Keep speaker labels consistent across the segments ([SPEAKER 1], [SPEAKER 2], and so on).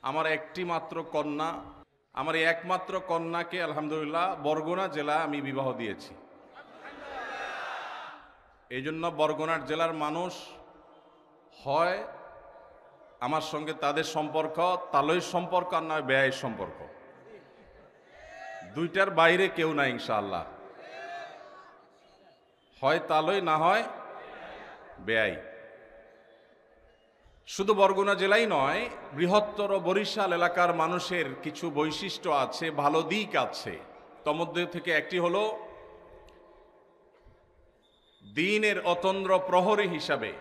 [SPEAKER 1] আমার একটি মাত্র কন্যা, আমার এই একমাত্র কন্যাকে আলহামদুলিল্লাহ বরগুনা জেলা আমি বিবাহ দিয়েছি। এই জন্য বরগুনার জেলার মানুষ হয় আমার সঙ্গে তাদের সম্পর্ক তালয়ের সম্পর্ক আর নয় ব্যয়ের সম্পর্ক, দুইটার বাইরে কেউ নাই ইনশাআল্লাহ। হয় তালয় না হয় ব্যয়। শুধু বরগুনা জেলাই নয়, বৃহত্তর বরিশাল এলাকার মানুষের কিছু বৈশিষ্ট্য আছে, ভালো দিক আছে। তন্মধ্যে থেকে একটি হলো দ্বীনের অতন্দ্র প্রহরী হিসাবে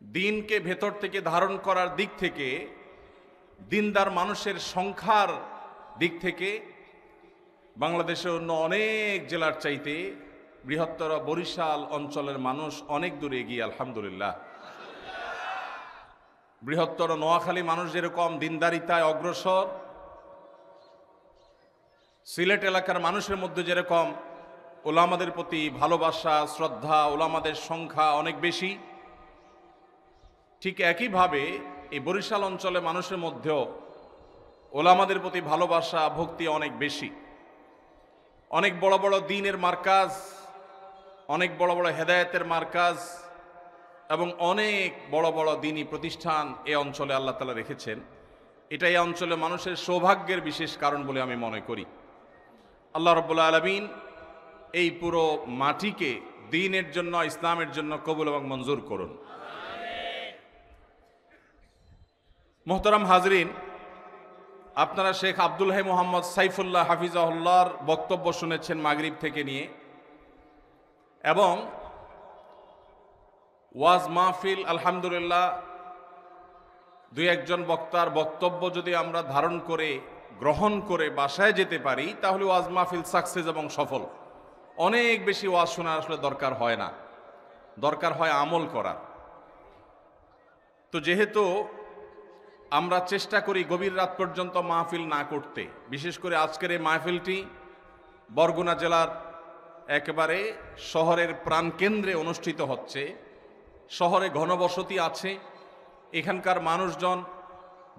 [SPEAKER 1] দ্বীনকে ভেতর থেকে ধারণ করার দিক থেকে, দ্বীনদার মানুষের সংখ্যার দিক থেকে বাংলাদেশের অন্য অনেক জেলার চাইতে বৃহত্তর বরিশাল অঞ্চলের মানুষ অনেক দূরে এগিয়ে আলহামদুলিল্লাহ। বৃহত্তর নোয়াখালী মানুষ যেরকম দিনদারিতায় অগ্রসর, সিলেট এলাকার মানুষের মধ্যে যেরকম ওলামাদের প্রতি ভালোবাসা শ্রদ্ধা, ওলামাদের সংখ্যা অনেক বেশি, ঠিক একইভাবে এই বরিশাল অঞ্চলে মানুষের মধ্যেও ওলামাদের প্রতি ভালোবাসা ভক্তি অনেক বেশি। অনেক বড় বড় দ্বীনের মার্কাজ, অনেক বড় বড় হেদায়েতের মার্কাজ এবং অনেক বড় বড় দ্বীনী প্রতিষ্ঠান এ অঞ্চলে আল্লাহ তাআলা রেখেছেন। এটা এই অঞ্চলে মানুষের সৌভাগ্যের বিশেষ কারণ বলে আমি মনে করি। আল্লাহ রাব্বুল আলামিন এই পুরো মাটিকে দ্বীনের জন্য, ইসলামের জন্য কবুল এবং মঞ্জুর করুন। মোহতারাম হাজরিন, আপনারা শেখ আব্দুল হাই মোহাম্মদ সাইফুল্লাহ হাফিজাহুল্লাহর বক্তব্য শুনেছেন মাগরিব থেকে নিয়ে, এবং ওয়াজ মাহফিল আলহামদুলিল্লাহ দুই একজন বক্তার বক্তব্য যদি আমরা ধারণ করে গ্রহণ করে বাসায় যেতে পারি তাহলে ওয়াজ মাহফিল সাকসেস এবং সফল। অনেক বেশি ওয়াজ শোনা আসলে দরকার হয় না, দরকার হয় আমল করার। তো যেহেতু আমরা চেষ্টা করি গভীর রাত পর্যন্ত মাহফিল না করতে, বিশেষ করে আজকের এই মাহফিলটি বরগুনা জেলার একেবারে শহরের প্রাণকেন্দ্রে অনুষ্ঠিত হচ্ছে। শহরে ঘনবসতি আছে, এখানকার মানুষজন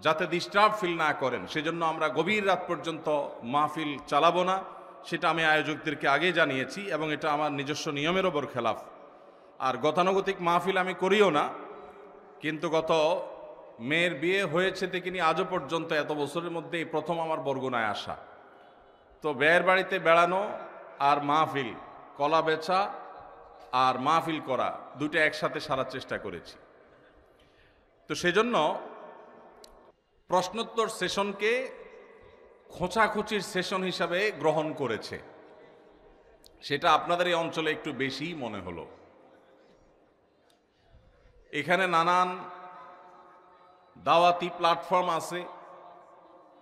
[SPEAKER 1] যাতে ডিস্টার্ব ফিল না করেন সেজন্য আমরা গভীর রাত পর্যন্ত মাহফিল চালাবো না, সেটা আমি আয়োজকদেরকে আগে জানিয়েছি এবং এটা আমার নিজস্ব নিয়মের ওপর খেলাফ। আর গতানুগতিক মাহফিল আমি করিও না, কিন্তু গত মেয়ের বিয়ে হয়েছে থেকে নিয়ে আজও পর্যন্ত এত বছরের মধ্যে এই প্রথম আমার বরগুনায় আসা। তো ব্যয়ের বাড়িতে বেড়ানো আর মাহফিল, কলা বেচা আর মাহফিল করা দুটো একসাথে সারার চেষ্টা করেছি। তো সেজন্য প্রশ্নোত্তর সেশনকে খোঁচাখুচির সেশন হিসাবে গ্রহণ করেছে, সেটা আপনাদের এই অঞ্চলে একটু বেশি মনে হলো। এখানে নানান দাওয়াতি প্ল্যাটফর্ম আছে,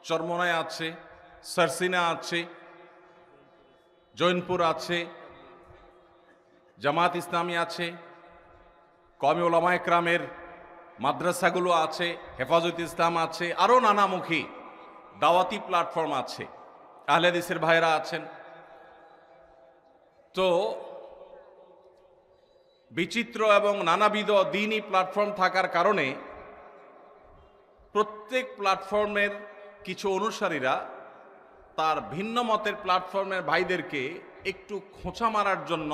[SPEAKER 1] চরমনায় আছে, সারসিনা আছে, জৈনপুর আছে, জামাত ইসলামী আছে, কওমি উলামা ইকরামের মাদ্রাসাগুলো আছে, হেফাজত ইসলাম আছে, আরও নানামুখী দাওয়াতি প্ল্যাটফর্ম আছে, আহলে হাদিসের ভাইরা আছেন। তো বিচিত্র এবং নানাবিধ দ্বীনী প্ল্যাটফর্ম থাকার কারণে প্রত্যেক প্ল্যাটফর্মের কিছু অনুসারীরা তার ভিন্ন মতের প্ল্যাটফর্মের ভাইদেরকে একটু খোঁচা মারার জন্য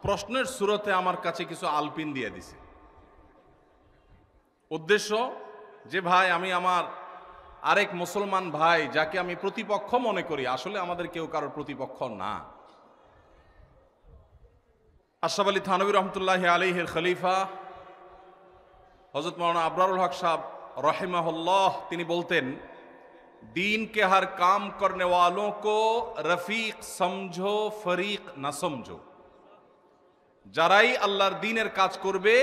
[SPEAKER 1] প্রশ্নের সুরতে আমার কাছে কিছু আলপিন দিয়ে দিছে। উদ্দেশ্য যে ভাই, আমি আমার আরেক মুসলমান ভাই যাকে আমি প্রতিপক্ষ মনে করি, আসলে আমাদের কেউ কারোর প্রতিপক্ষ না। আশরাফ আলী থানভী রহমতুল্লাহি আলাইহির খলিফা হযরত মাওলানা আবরারুল হক সাহেব रहिमहुल्लाह তিনি বলতেন, दीन के हर काम करने वालों को रफीक समझो फरीक ना समझो। যারাই আল্লাহর দ্বীনের কাজ করবে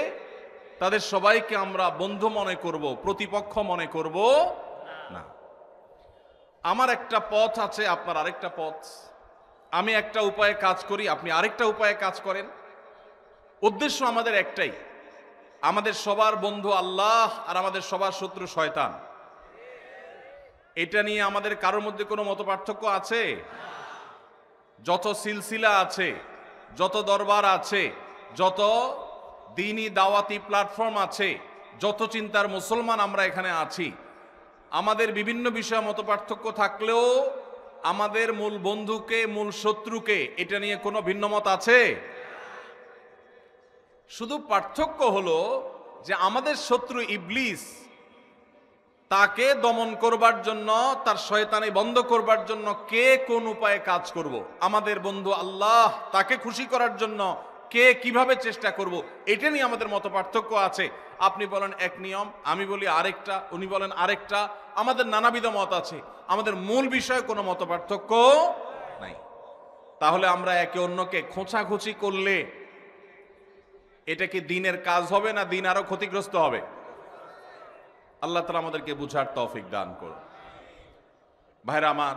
[SPEAKER 1] তাদের সবাইকে আমরা বন্ধু মনে করব, প্রতিপক্ষ মনে করব না। আমার একটা পথ আছে, আপনার আরেকটা পথ। আমি একটা উপায়ে কাজ করি, আপনি আরেকটা উপায়ে কাজ করেন। উদ্দেশ্য আমাদের একটাই, আমাদের সবার বন্ধু আল্লাহ আর আমাদের সবার শত্রু শয়তান। এটা নিয়ে আমাদের কারোর মধ্যে কোনো মতপার্থক্য আছে? যত সিলসিলা আছে, যত দরবার আছে, যত দ্বীনী দাওয়াতি প্ল্যাটফর্ম আছে, যত চিন্তার মুসলমান আমরা এখানে আছি, আমাদের বিভিন্ন বিষয়ে মতপার্থক্য থাকলেও আমাদের মূল বন্ধুকে, মূল শত্রুকে এটা নিয়ে কোনো ভিন্নমত আছে? শুধু পার্থক্য হলো যে আমাদের শত্রু ইবলিস, তাকে দমন করবার জন্য, তার শয়তানি বন্ধ করবার জন্য কে কোন উপায়ে কাজ করব। আমাদের বন্ধু আল্লাহ, তাকে খুশি করার জন্য কে কিভাবে চেষ্টা করব, এটা নিয়ে আমাদের মত পার্থক্য আছে। আপনি বলেন এক নিয়ম, আমি বলি আরেকটা, উনি বলেন আরেকটা, আমাদের নানাবিধ মত আছে, আমাদের মূল বিষয়ে কোনো মত পার্থক্য নাই। তাহলে আমরা একে অন্যকে খোঁচাখুচি করলে এটা কি দিনের কাজ হবে, না দিন আরো ক্ষতিগ্রস্ত হবে? আল্লাহ তাআলা আমাদেরকে বুঝার তৌফিক দান করুন। ভাইরা আমার,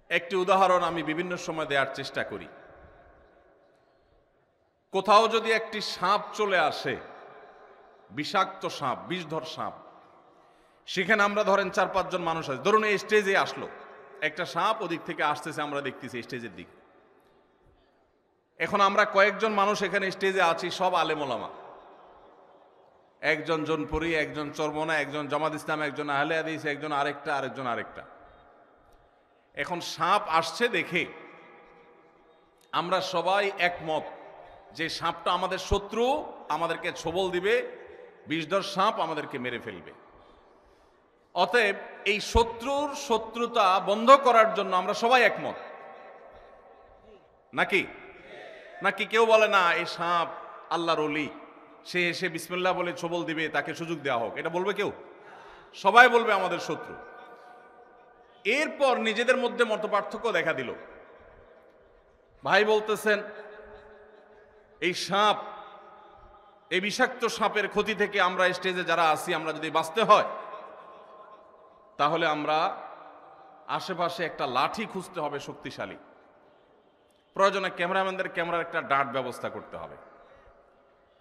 [SPEAKER 1] একটি উদাহরণ আমি বিভিন্ন সময় দেওয়ার চেষ্টা করি। কোথাও যদি একটি সাপ চলে আসে, বিষাক্ত সাপ, বিষধর সাপ, সেখানে আমরা ধরেন 4-5 জন মানুষ আছে, ধরুন এই স্টেজে আসলো একটা সাপ, ওদিক থেকে আসতেছে, আমরা দেখতেছি স্টেজের দিকে। এখন আমরা কয়েকজন মানুষ এখানে স্টেজে আছি, সব আলেম ওলামা, একজন জোনপুরি, একজন চরমোনা, একজন জামাত ইসলাম, একজন আহলে হাদিস, একজন আরেকটা। এখন সাপ আসছে দেখে আমরা সবাই একমত যে সাপটা আমাদের শত্রু, আমাদেরকে ছোবল দিবে, বিষধর সাপ আমাদেরকে মেরে ফেলবে। অতএব এই শত্রুর শত্রুতা বন্ধ করার জন্য আমরা সবাই একমত, নাকি কেউ বলে না এই সাপ আল্লাহর ওলি, সে এসে বিসমিল্লাহ বলে ছোবল দিবে, তাকে সুযোগ দেওয়া হোক, এটা বলবে কেউ? সবাই বলবে আমাদের শত্রু। এরপর নিজেদের মধ্যে মতপার্থক্য দেখা দিল। ভাই বলতেছেন এই সাপ, এই বিষাক্ত সাপের ক্ষতি থেকে আমরা স্টেজে যারা আছি, আমরা যদি বাঁচতে হয় তাহলে আমরা আশেপাশে একটা লাঠি খুঁজতে হবে শক্তিশালী, প্রয়োজনে ক্যামেরাম্যানদের ক্যামেরার একটা ডার্ট ব্যবস্থা করতে হবে,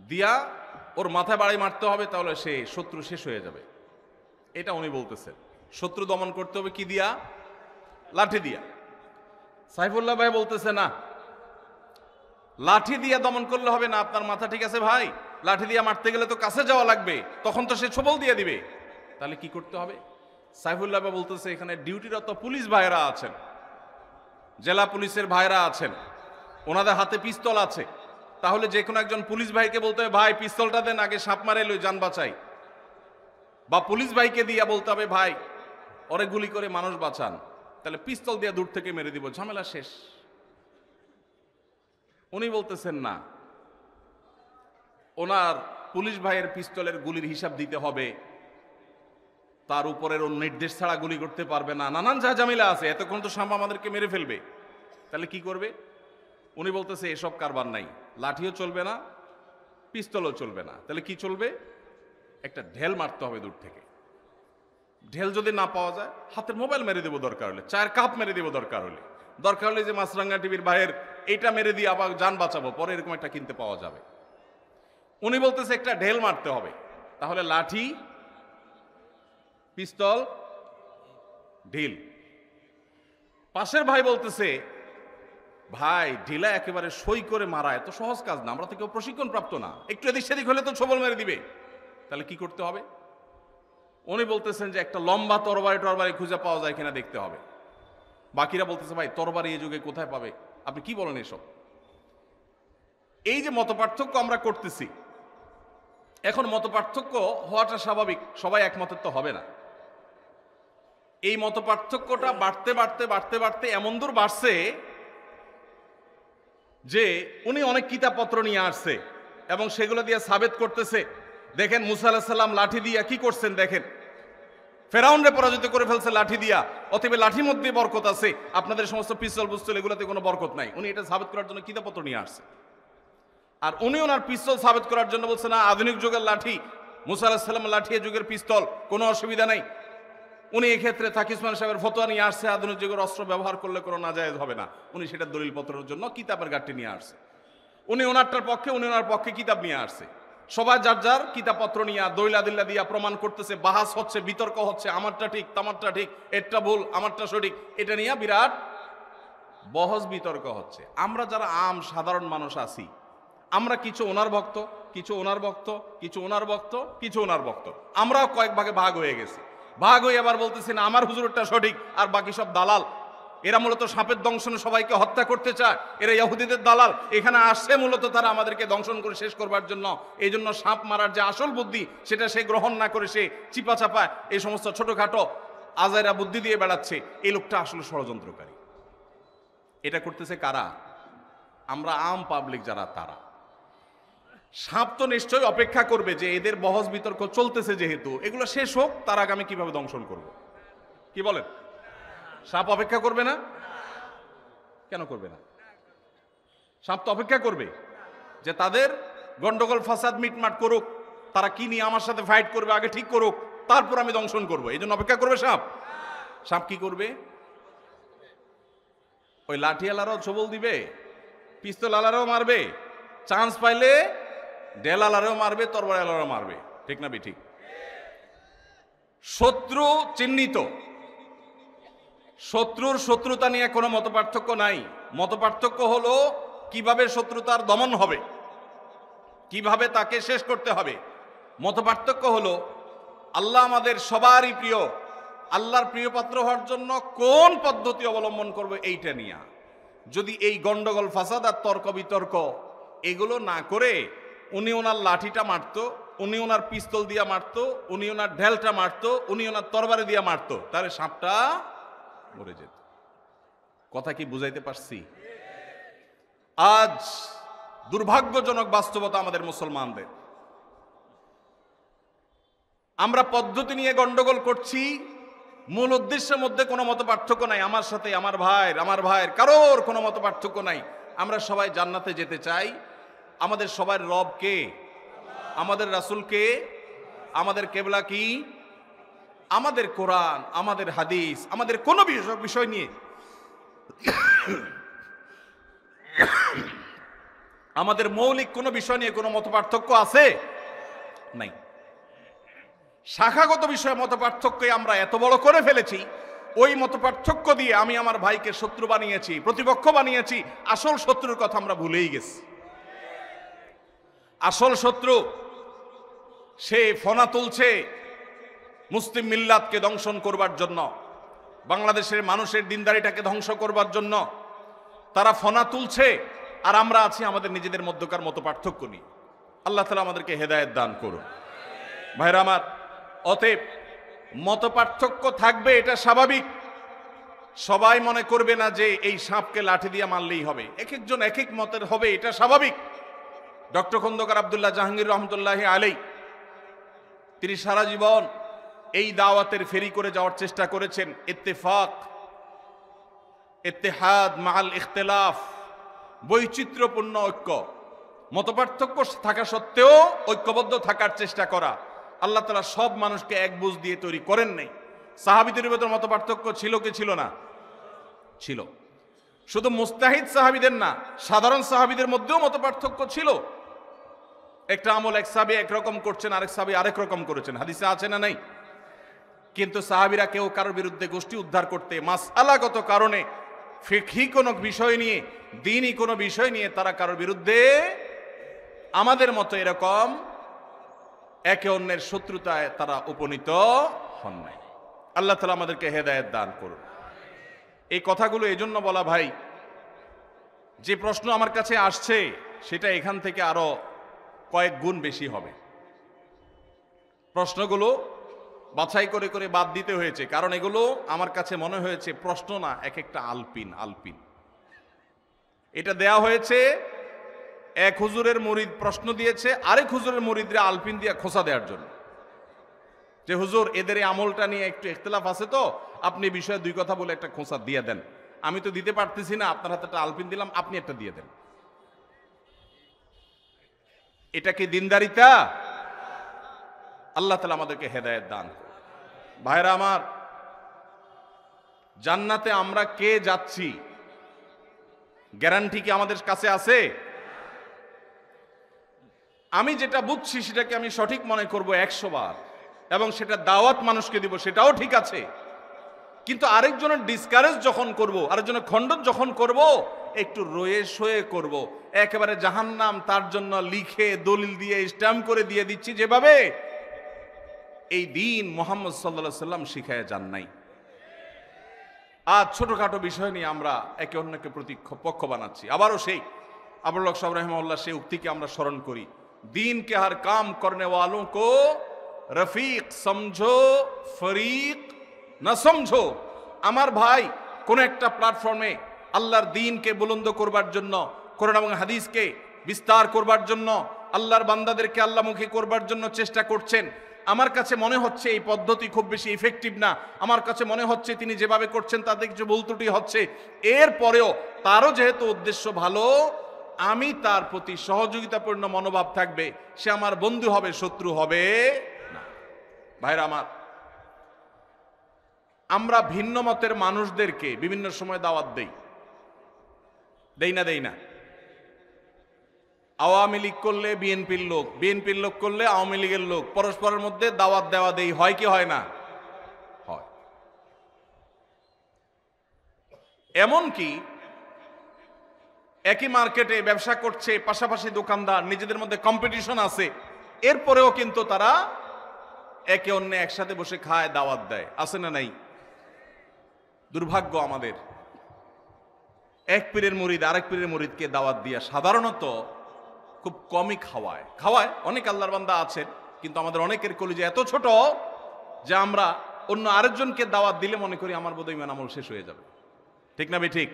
[SPEAKER 1] দিয়া ওর মাথায় বাড়ি মারতে হবে, তাহলে সে শত্রু শেষ হয়ে যাবে। এটা উনি বলতেছেন। শত্রু দমন করতে হবে কি দিয়া? লাঠি দিয়া। সাইফুল্লাহ ভাই বলতেছে না, লাঠি দিয়া দমন করলে হবে না। আপনার মাথা ঠিক আছে ভাই, লাঠি দিয়া মারতে গেলে তো কাছে যাওয়া লাগবে, তখন তো সে ছোবল দিয়ে দিবে, তাহলে কি করতে হবে? সাইফুল্লাহ ভাই বলতেছে এখানে ডিউটিরত পুলিশ ভাইরা আছেন, জেলা পুলিশের ভাইরা আছেন, ওনাদের হাতে পিস্তল আছে, তাহলে যে কোনো একজন পুলিশ ভাইকে বলতে হবে ভাই পিস্তলটা দেন, আগে সাপ মারে লই, যান বাঁচাই। বা পুলিশ ভাইকে দিয়া বলতে হবে ভাই ওরে গুলি করে মানুষ বাঁচান, তাহলে পিস্তল দিয়ে দূর থেকে মেরে দিব, ঝামেলা শেষ। উনি বলতেছেন না, ওনার পুলিশ ভাইয়ের পিস্তলের গুলির হিসাব দিতে হবে, তার উপরের ওর নির্দেশ ছাড়া গুলি করতে পারবে না, নানান যা ঝামেলা আছে, এতক্ষণ তো সাপ আমাদেরকে মেরে ফেলবে, তাহলে কি করবে? উনি বলতেছে এসব কারবার নাই, লাঠিও চলবে না, পিস্তলও চলবে না, তাহলে কি চলবে? একটা ঢেল মারতে হবে দূর থেকে। ঢেল যদি না পাওয়া যায়, হাতের মোবাইল মেরে দেবো, দরকার হলে চায়ের কাপ মেরে দেবো, দরকার হলে যে মাছরাঙ্গা টিভির ভাইয়ের এইটা মেরে দিয়ে আবার যান বাঁচাবো, পরে এরকম একটা কিনতে পাওয়া যাবে। উনি বলতেছে একটা ঢেল মারতে হবে, তাহলে লাঠি, পিস্তল, ঢিল। পাশের ভাই বলতেছে ভাই ঢিলা একেবারে সই করে মারা এত সহজ কাজ না, আমরা তো কেউ প্রশিক্ষণ প্রাপ্ত না, একটু এদিক সেদিক হলে তো ছোবল মেরে দিবে, তাহলে কি করতে হবে? উনি বলতেছেন যে একটা লম্বা তরবারি খুঁজে পাওয়া যায় কিনা দেখতে হবে। বাকিরা বলতেছে ভাই তরবারি এই যুগে কোথায় পাবে, আপনি কি বলেন এসব? এই যে মতপার্থক্য আমরা করতেছি, এখন মতপার্থক্য হওয়াটা স্বাভাবিক, সবাই একমতের তো হবে না। এই মতপার্থক্যটা বাড়তে এমন দূর বাড়ছে যে উনি অনেক কিতাবপত্র নিয়ে আসছে এবং সেগুলো দিয়ে সাবেত করতেছে। দেখেন মুসা আলাইহিস সালাম লাঠি দিয়া কি করছেন, দেখেন ফেরাউনরে পরাজিত করে ফেলছে লাঠি দিয়া, অতএব লাঠির মধ্যে বরকত আছে, আপনাদের সমস্ত পিস্তল বুস্তল এগুলোতে কোনো বরকত নাই। উনি এটা সাবেত করার জন্য কিতাবপত্র নিয়ে আসছে। আর উনি ওনার পিস্তল সাবেত করার জন্য বলছে না আধুনিক যুগের লাঠি, মুসা আলাইহিস সালামের লাঠি এ যুগের পিস্তল, কোনো অসুবিধা নাই। উনি এক্ষেত্রে তাকি উসমান সাহেবের ফতোয়া নিয়ে আসছে, আধুনিক যুগের অস্ত্র ব্যবহার করলে কোনো নাজায়েজ হবে না, উনি সেটা দলিল পত্রের জন্য কিতাবের গাঁটটি নিয়ে আসছে। উনি ওনারটার পক্ষে, উনি ওনার পক্ষে কিতাব নিয়ে আসছে। সবাই যার যার কিতাবপত্র নিয়ে দলিল দিয়া প্রমাণ করতেছে, বাহাস হচ্ছে, বিতর্ক হচ্ছে, আমারটা ঠিক তামারটা ঠিক, এরটা ভুল আমারটা সঠিক, এটা নিয়ে বিরাট বহস বিতর্ক হচ্ছে। আমরা যারা সাধারণ মানুষ আছি, আমরা কিছু ওনার ভক্ত, কিছু ওনার ভক্ত, কিছু ওনার ভক্ত, কিছু ওনার ভক্ত, আমরাও কয়েক ভাগে ভাগ হয়ে গেছি। ভাগ হয়ে আবার বলতেছি না আমার হুজুরটা সঠিক আর বাকি সব দালাল। এরা মূলত সাপের দংশনে সবাইকে হত্যা করতে চায়, এরা ইহুদিদের দালাল। এখানে আসছে মূলত তারা আমাদেরকে দংশন করে শেষ করবার জন্য। এই জন্য সাপ মারার যে আসল বুদ্ধি সেটা সে গ্রহণ না করে সে চিপা চাপায় এই সমস্ত ছোটখাটো আজাইরা বুদ্ধি দিয়ে বেড়াচ্ছে। এই লোকটা আসলে ষড়যন্ত্রকারী। এটা করতেছে কারা? আমরা আম পাবলিক যারা, তারা। সাপ তো নিশ্চয়ই অপেক্ষা করবে যে এদের বহস বিতর্ক চলতেছে, যেহেতু এগুলো শেষ হোক তার আগে আমি কিভাবে দংশন করব। কি বলেন? সাপ অপেক্ষা করবে না? কেন করবে না? সাপ তো অপেক্ষা করবে যে তাদের গন্ডগোল ফাসাদ মিটমাট করুক, তারা কি নিয়ে আমার সাথে ফাইট করবে আগে ঠিক করুক, তারপর আমি দংশন করব। এই জন্য অপেক্ষা করবে সাপ। সাপ কি করবে? ওই লাঠিয়ালারাও ছবল দিবে, পিস্তল আলারাও মারবে, চান্স পাইলে ডেল আলারাও মারবে, তরবারি আলারাও মারবে। ঠিক না ঠিক? শত্রু চিহ্নিত, শত্রুর শত্রুতা নিয়ে কোনো মতপার্থক্য নাই। মতপার্থক্য হলো কিভাবে শত্রুতার দমন হবে, কিভাবে তাকে শেষ করতে হবে। মতপার্থক্য হলো আল্লাহ আমাদের সবারই প্রিয়, আল্লাহর প্রিয় পাত্র হওয়ার জন্য কোন পদ্ধতি অবলম্বন করবে এইটা নিয়ে। যদি এই গন্ডগোল ফাসাদ আর তর্ক বিতর্ক এগুলো না করে উনি ওনার লাঠিটা মারতো, উনি ওনার পিস্তল দিয়া মারতো, উনি ওনার ঢেলটা মারতো, উনি ওনার তরবারি দিয়া মারতো, তাহলে সাপটা মরে যেত। কথা কি বুঝাইতে পারছি? আজ দুর্ভাগ্যজনক বাস্তবতা আমাদের মুসলমানদের। আমরা পদ্ধতি নিয়ে গন্ডগোল করছি, মূল উদ্দেশ্যের মধ্যে কোনো মত পার্থক্য নাই। আমার সাথে আমার ভাইয়ের কারোর কোনো মত পার্থক্য নাই। আমরা সবাই জান্নাতে যেতে চাই। আমাদের সবার রব কে? আমাদের রাসূল কে? আমাদের কেবলা কি? আমাদের কোরআন, আমাদের হাদিস, আমাদের কোনো বিষয় নিয়ে আমাদের মৌলিক কোনো বিষয় নিয়ে কোনো মত পার্থক্য আছে? নাই। শাখাগত বিষয়ে মত পার্থক্য আমরা এত বড় করে ফেলেছি, ওই মত পার্থক্য দিয়ে আমি আমার ভাইকে শত্রু বানিয়েছি, প্রতিপক্ষ বানিয়েছি। আসল শত্রুর কথা আমরা ভুলেই গেছি। আসল শত্রু সে ফনা তুলছে মুসলিম মিল্লাতকে দংশন করবার জন্য, বাংলাদেশের মানুষের দিনদারিটাকে ধ্বংস করবার জন্য তারা ফনা তুলছে, আর আমরা আছি আমাদের নিজেদের মধ্যকার মত পার্থক্য নিয়ে। আল্লাহ তাআলা আমাদেরকে হেদায়েত দান করুন। ভাইরা আমার, অতএব মত পার্থক্য থাকবে, এটা স্বাভাবিক। সবাই মনে করবে না যে এই সাপকে লাঠি দিয়ে মারলেই হবে, এক একজন এক এক মতের হবে, এটা স্বাভাবিক। ডক্টর খন্দকার আব্দুল্লাহ জাহাঙ্গীর রহমতুল্লাহি আলাইহি তিনি সারা জীবন এই দাওয়াতের ফেরি করে যাওয়ার চেষ্টা করেছেন। ইত্তেফাক, ইত্তেহাদ মাআল ইখতিলাফ, বৈচিত্র্যপূর্ণ ঐক্য, মতপার্থক্য থাকা সত্ত্বেও ঐক্যবদ্ধ থাকার চেষ্টা করা। আল্লাহ তাআলা সব মানুষকে এক বুঝ দিয়ে তৈরি করেন নাই। সাহাবীদের ভিতর মতপার্থক্য ছিল কি ছিল না? ছিল। শুধু মুস্তাহিদ সাহাবীদের না, সাধারণ সাহাবীদের মধ্যেও মতপার্থক্য ছিল। একটা আমল এক সাহাবী একরকম করছেন, আরেক সাহাবী আরেক রকম করেছেন, হাদিসে আছে না নাই? কিন্তু সাহাবীরা কেউ কারোর বিরুদ্ধে গোষ্ঠী উদ্ধার করতে, মাসআলাগত কারণে, ফিকহি কোনো বিষয় নিয়ে, দ্বীনি কোনো বিষয় নিয়ে তারা কারোর বিরুদ্ধে আমাদের মতো এরকম একে অন্যের শত্রুতায় তারা উপনীত হন নাই। আল্লাহ তাআলা আমাদেরকে হেদায়েত দান করুন। এই কথাগুলো এজন্য বলা ভাই, যে প্রশ্ন আমার কাছে আসছে সেটা এখান থেকে আরো কয়েক গুণ বেশি হবে। প্রশ্নগুলো বাছাই করে করে বাদ দিতে হয়েছে, কারণ এগুলো আমার কাছে মনে হয়েছে প্রশ্ন না, এক একটা আলপিন। এটা দেয়া হয়েছে, এক হুজুরের মুরিদ প্রশ্ন দিয়েছে, আরেক হুজুরের মুরিদরা আলপিন দিয়ে খোঁচা দেওয়ার জন্য, যে হুজুর এদের এই আমলটা নিয়ে একটু ইখতিলাফ আছে, তো আপনি বিষয়ে দুই কথা বলে একটা খোঁচা দিয়ে দেন। আমি তো দিতে পারতেছি না, আপনার হাতে একটা আলপিন দিলাম, আপনি একটা দিয়ে দেন। এটা কি দিনদারিতা? আল্লাহ তাআলা আমাদেরকে হেদায়েত দান করুন। ভাইরা আমার, জান্নাতে আমরা কে যাচ্ছি গ্যারান্টি কি আমাদের কাছে আছে? আমি যেটা বুঝছি সেটাকে আমি সঠিক মনে করব 100 বার, এবং সেটা দাওয়াত মানুষকে দিব, সেটাও ঠিক আছে। কিন্তু আরেকজনের ডিসকারেজ যখন করব, আরেকজনের খণ্ডন যখন করব, একটু রয়ে সয়ে করব। একেবারে জাহান্নাম তার জন্য লিখে দলিল দিয়ে স্ট্যাম্প করে দিয়ে দিচ্ছি, যেভাবে এই দিন মুহাম্মদ সাল্লাল্লাহু আলাইহি সাল্লাম শিখায় যান নাই। আজ ছোটখাটো বিষয় নিয়ে আমরা একে অন্যকে প্রতিপক্ষ বানাচ্ছি। আবারও সেই আবুল হক সাহেব রাহিমাহুল্লাহ সেই উক্তিকে আমরা স্মরণ করি, দিন কে হর কাম করনে ওয়ালোं को রফিক সমঝো ফরিক না সমঝো। আমার ভাই, কোন একটা প্ল্যাটফর্মে আল্লাহর দ্বীনকে বুলন্দ করবার জন্য, কোরআন এবং হাদিসকে বিস্তার করবার জন্য, আল্লাহর বান্দাদেরকে আল্লাহমুখী করবার জন্য চেষ্টা করছেন। আমার কাছে মনে হচ্ছে এই পদ্ধতি খুব বেশি ইফেক্টিভ না, আমার কাছে মনে হচ্ছে তিনি যেভাবে করছেন তাতে কিছু ভুল ত্রুটি হচ্ছে, এরপরেও তারও যেহেতু উদ্দেশ্য ভালো, আমি তার প্রতি সহযোগিতাপূর্ণ মনোভাব থাকবে, সে আমার বন্ধু হবে, শত্রু হবে না। ভাইরা আমার, আমরা ভিন্ন মতের মানুষদেরকে বিভিন্ন সময় দাওয়াত দেই না? আওয়ামী লীগ করলে বিএনপির লোক, বিএনপির লোক করলে আওয়ামী লীগের লোক, পরস্পরের মধ্যে দাওয়াত দেওয়া দেই হয় কি হয় না? হয়। এমনকি একই মার্কেটে ব্যবসা করছে পাশাপাশি দোকানদার, নিজেদের মধ্যে কম্পিটিশন আছে, এরপরেও কিন্তু তারা একে অন্য একসাথে বসে খায়, দাওয়াত দেয়, আছে না নাই? দুর্ভাগ্য আমাদের, এক পীরের মুরিদ আরেক পীরের মুরিদকে দাওয়াত দিয়া সাধারণত খুব কমই খাওয়ায়। অনেক আল্লাহর বান্দা আছেন, কিন্তু আমাদের অনেকের কলিজা এত ছোট যে আমরা অন্য আরেকজনকে দাওয়াত দিলে মনে করি আমার বোধহয় ঈমান আমল শেষ হয়ে যাবে। ঠিক না ঠিক?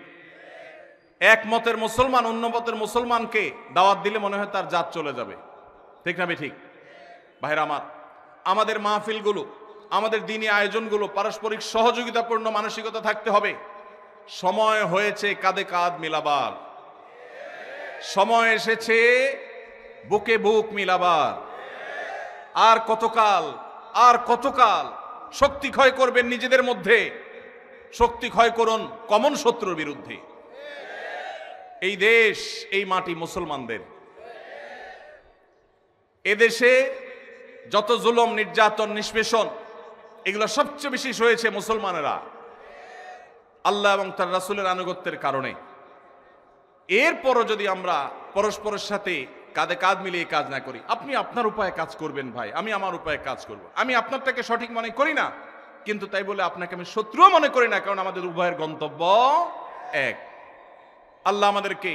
[SPEAKER 1] এক মতের মুসলমান অন্য মতের মুসলমানকে দাওয়াত দিলে মনে হয় তার জাত চলে যাবে। ঠিক না ঠিক? ভাইরা আমার, আমাদের মাহফিলগুলো, আমাদের দ্বীনি আয়োজনগুলো পারস্পরিক সহযোগিতাপূর্ণ মানসিকতা থাকতে হবে। সময় হয়েছে কাঁধে কাঁধ মিলাবার, সময় এসেছে বুকে বুক মিলাবার। আর কতকাল শক্তি ক্ষয় করবেন নিজেদের মধ্যে? শক্তি ক্ষয় করুন কমন শত্রুর বিরুদ্ধে। এই দেশ, এই মাটি মুসলমানদের। এদেশে যত জুলুম, নির্যাতন, নিষ্পেষণ, এগুলো সবচেয়ে বেশি সয়েছে মুসলমানেরা আল্লাহ এবং তার রাসূলের আনুগত্যের কারণে। এরপরও যদি আমরা পরস্পরের সাথে কাঁধে কাঁধ মিলিয়ে কাজ না করি, আপনি আপনার উপায়ে কাজ করবেন ভাই, আমি আমার উপায়ে কাজ করব। আমি আপনারটাকে সঠিক মনে করি না, কিন্তু তাই বলে আপনাকে আমি শত্রুও মনে করি না, কারণ আমাদের উভয়ের গন্তব্য এক। আল্লাহ আমাদেরকে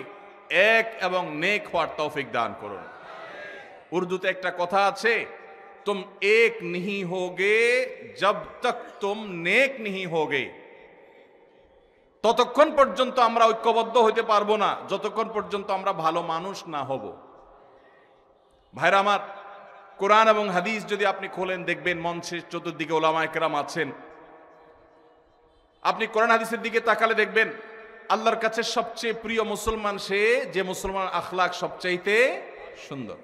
[SPEAKER 1] এক এবং নেক হওয়ার তৌফিক দান করুন। উর্দুতে একটা কথা আছে, তুম এক नहीं होगे जब तक तुम नेक नहीं होगे। ততক্ষণ পর্যন্ত আমরা ঐক্যবদ্ধ হতে পারবো না যতক্ষণ পর্যন্ত আমরা ভালো মানুষ না হব। ভাইরা আমার, কোরআন এবং হাদিস যদি আপনি খোলেন, দেখবেন মঞ্চের চতুর্দিকে ওলামায়ে কেরাম আছেন। আপনি কোরআন হাদিসের দিকে তাকালে দেখবেন আল্লাহর কাছে সবচেয়ে প্রিয় মুসলমান সে যে মুসলমান আখলাক সবচাইতে সুন্দর।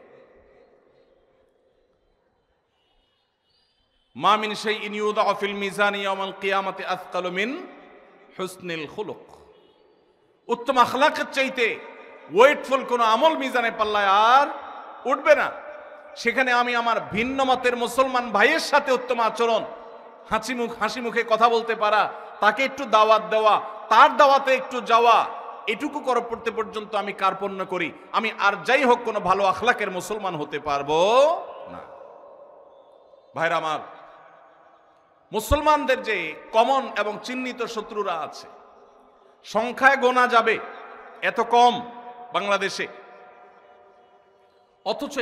[SPEAKER 1] মা মিন শাইইন ইউদাউ ফিল মিজানি ইয়াউমাল কিয়ামাতি আসকালু মিন হুসনিল খুলুক। উত্তম আখলাকের চাইতে ওয়েটফুল কোন আমল মিজানে পাল্লায় আর উঠবে না। সেখানে আমি আমার ভিন্ন মতের মুসলমান ভাইয়ের সাথে উত্তম আচরণ, হাসি মুখে কথা বলতে পারা, তাকে একটু দাওয়াত দেওয়া, তার দাওয়াতে একটু যাওয়া, এটুকু করতে পর্যন্ত আমি কার্পণ্য করি, আমি আর যাই হোক কোনো ভালো আখলাকের মুসলমান হতে পারবো না। ভাইরা আমার, মুসলমানদের যে কমন এবং চিহ্নিত শত্রুরা আছে, সংখ্যায় গোনা যাবে, এত কম বাংলাদেশে, অথচ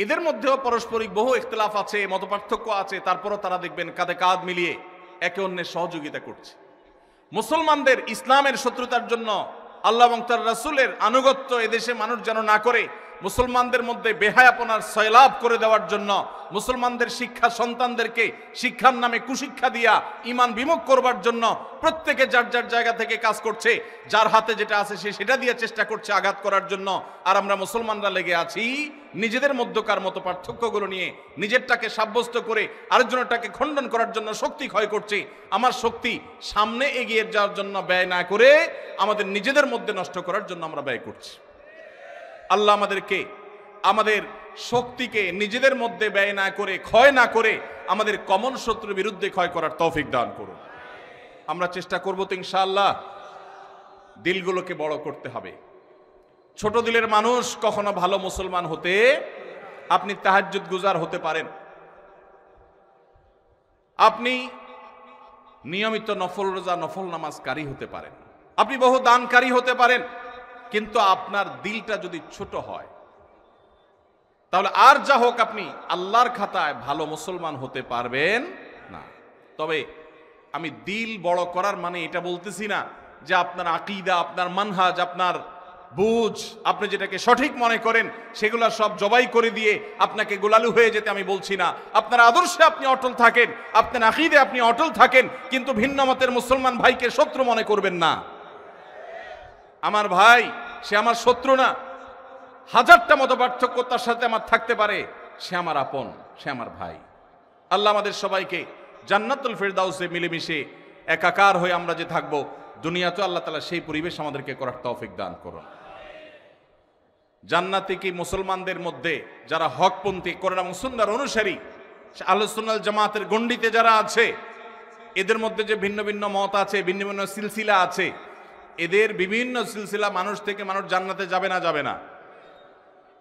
[SPEAKER 1] এদের মধ্যেও পারস্পরিক বহু ইখতিলাফ আছে, মতপার্থক্য আছে, তারপরও তারা দেখবেন কাঁধে কাঁধ মিলিয়ে একে অন্যের সহযোগিতা করছে। মুসলমানদের ইসলামের শত্রুতার জন্য, আল্লাহ এবং তার রাসূলের আনুগত্য এদেশে মানুষ যেন না করে, মুসলমানদের মধ্যে বেহায়াপনার সয়লাভ করে দেওয়ার জন্য, মুসলমানদের শিক্ষা সন্তানদেরকে শিক্ষার নামে কুশিক্ষা দিয়া ঈমান বিমুখ করবার জন্য প্রত্যেকে যার যার জায়গা থেকে কাজ করছে, যার হাতে যেটা আছে সে সেটা দিয়ে চেষ্টা করছে আঘাত করার জন্য। আর আমরা মুসলমানরা লেগে আছি নিজেদের মধ্যকার মত পার্থক্যগুলো নিয়ে, নিজেরটাকে সাব্যস্ত করে আরেকজনেরটাকে খণ্ডন করার জন্য শক্তি ক্ষয় করছে। আমার শক্তি সামনে এগিয়ে যাওয়ার জন্য ব্যয় না করে আমাদের নিজেদের মধ্যে নষ্ট করার জন্য আমরা ব্যয় করছি। আল্লাহ আমাদেরকে আমাদের শক্তিকে নিজেদের মধ্যে ব্যয় না করে, ক্ষয় না করে, আমাদের কমন শত্রুর বিরুদ্ধে ক্ষয় করার তৌফিক দান করুন। আমরা চেষ্টা করব তো ইনশাআল্লাহ। দিলগুলোকে বড় করতে হবে, ছোট দিলের মানুষ কখনো ভালো মুসলমান হতে, আপনি তাহাজ্জুদ গুজার হতে পারেন, আপনি নিয়মিত নফল রোজা নফল নামাজকারী হতে পারেন, আপনি বহু দানকারী হতে পারেন, কিন্তু আপনার দিলটা যদি ছোট হয় তাহলে আর যা হোক আপনি আল্লাহর খাতায় ভালো মুসলমান হতে পারবেন না। তবে আমি দিল বড় করার মানে এটা বলতেছি না যে আপনার আকীদা, আপনার মানহাজ, আপনার বুঝ, আপনি যেটাকে সঠিক মনে করেন সেগুলা সব জবাই করে দিয়ে আপনাকে গোলালু হয়ে যেতে আমি বলছি না। আপনার আদর্শে আপনি অটল থাকেন, আপনার আকীদে আপনি অটল থাকেন, কিন্তু ভিন্ন মতের মুসলমান ভাইকে শত্রু মনে করবেন না। আমার ভাই, সে আমার শত্রু না। হাজারটা মত পার্থক্য তার সাথে আমার থাকতে পারে, সে আমার আপন, সে আমার ভাই। আল্লাহ আমাদের সবাইকে জান্নাতুল ফিরদাউসে মিলেমিশে একাকার হয়ে আমরা যে থাকবো, দুনিয়াতে আল্লাহ তাআলা সেই পরিবেশ আমাদেরকে করার তৌফিক দান করুন। জান্নাতে কি মুসলমানদের মধ্যে যারা হকপন্থী, কোরআন এবং সুন্নাহর অনুসারী, আহলে সুন্নাহ জামাতের গণ্ডিতে যারা আছে, এদের মধ্যে যে ভিন্ন ভিন্ন মত আছে, ভিন্ন ভিন্ন সিলসিলা আছে, এদের বিভিন্ন সিলসিলা মানুষ থেকে মানুষ জান্নাতে যাবে না, যাবে না।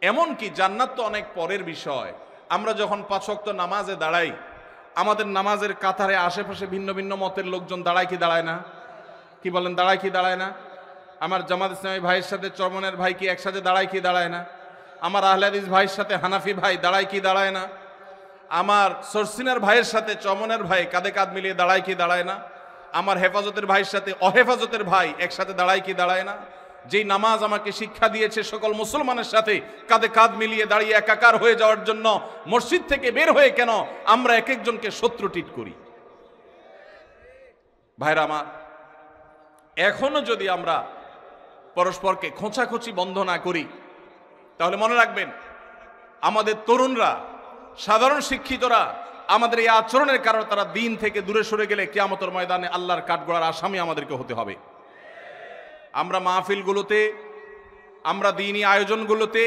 [SPEAKER 1] এমনকি জান্নাত তো অনেক পরের বিষয়। আমরা যখন 5 ওয়াক্ত নামাজে দাঁড়াই, আমাদের নামাজের কাতারে আশেপাশে ভিন্ন ভিন্ন মতের লোকজন দাঁড়ায় কি দাঁড়ায় না? কি বলেন, দাঁড়ায় কি দাঁড়ায় না? আমার জামাত ইসলামী ভাইয়ের সাথে চরমনের ভাই কি একসাথে দাঁড়ায় কি দাঁড়ায় না? আমার আহলে হাদিস ভাইয়ের সাথে হানাফি ভাই দাঁড়ায় কি দাঁড়ায় না? আমার সরসিনার ভাইয়ের সাথে চরমনের ভাই কাঁধে কাঁধ মিলিয়ে দাঁড়ায় কি দাঁড়ায় না? আমার হেফাজতের ভাইয়ের সাথে অহেফাজতের ভাই একসাথে দাঁড়ায় কি দাঁড়ায় না? যেই নামাজ আমাকে শিক্ষা দিয়েছে সকল মুসলমানের সাথে কাঁধে কাঁধ মিলিয়ে দাঁড়িয়ে একাকার হয়ে যাওয়ার জন্য, মসজিদ থেকে বের হয়ে কেন আমরা এক একজনকে শত্রু ট্রিট করি? ভাইরা আমার, এখনো যদি আমরা পরস্পরকে খোঁচাখুচি বন্ধ না করি, তাহলে মনে রাখবেন আমাদের তরুণরা, সাধারণ শিক্ষিতরা আমাদের এই আচরণের কারণে তারা দিন থেকে দূরে সরে গেলে কিয়ামতের ময়দানে আল্লাহর কাঠগড়ার আসামি আমাদেরকে হতে হবে। আমরা মাহফিলগুলোতে, আমরা দ্বীনি আয়োজনগুলোতে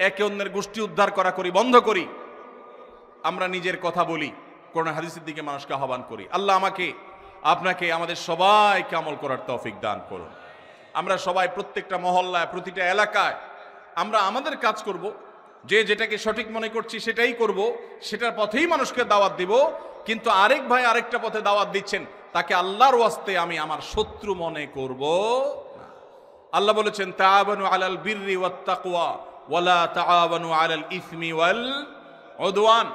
[SPEAKER 1] একে অন্যের গোষ্ঠী উদ্ধার করি, বন্ধ করি। আমরা নিজের কথা বলি, কোরআন হাদিসের দিকে মানুষকে আহ্বান করি। আল্লাহ আমাকে, আপনাকে, আমাদের সবাইকে আমল করার তৌফিক দান করুন। আমরা সবাই প্রত্যেকটা মহল্লায়, প্রতিটা এলাকায় আমরা আমাদের কাজ করব, যে যেটাকে সঠিক মনে করছি সেটাই করব, সেটার পথেই মানুষকে দাওয়াত দিব। কিন্তু আরেক ভাই আরেকটা পথে দাওয়াত দিচ্ছেন, তাকে আল্লাহর ওয়াস্তে আমি আমার শত্রু মনে করব না। আল্লাহ বলেছেন, তাআবানু আলাল বিররি ওয়াত তাকওয়া ওয়ালা তাআবানু আলাল ইসমি ওয়াল উদওয়ান।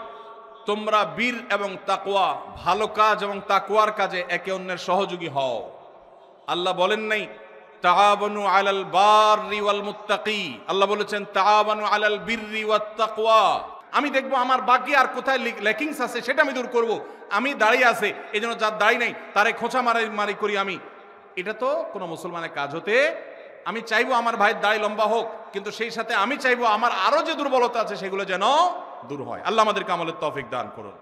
[SPEAKER 1] তোমরা বীর এবং তাকওয়া, ভালো কাজ এবং তাকওয়ার কাজে একে অন্যের সহযোগী হও। আল্লাহ বলেন নাই তাআবানু আলাল বাররি ওয়াল মুত্তাকি, আল্লাহ বলেছেন তাআবানু আলাল বিররি ওয়াত তাকওয়া। আমি দেখব আমার বাকি আর কোথায় ল্যাকিংস আছে সেটা আমি দূর করব। আমি দাঁড়িয়ে আছে, এই জন্য যার দাঁড়িয়ে নাই তারে খোঁচা মারি করি আমি, এটা তো কোনো মুসলমানের কাজ হতে। আমি চাইবো আমার ভাইয়ের দাড়ি লম্বা হোক, কিন্তু সেই সাথে আমি চাইবো আমার আরো যে দুর্বলতা আছে সেগুলো যেন দূর হয়। আল্লাহ আমাদেরকে আমলের তৌফিক দান করুন।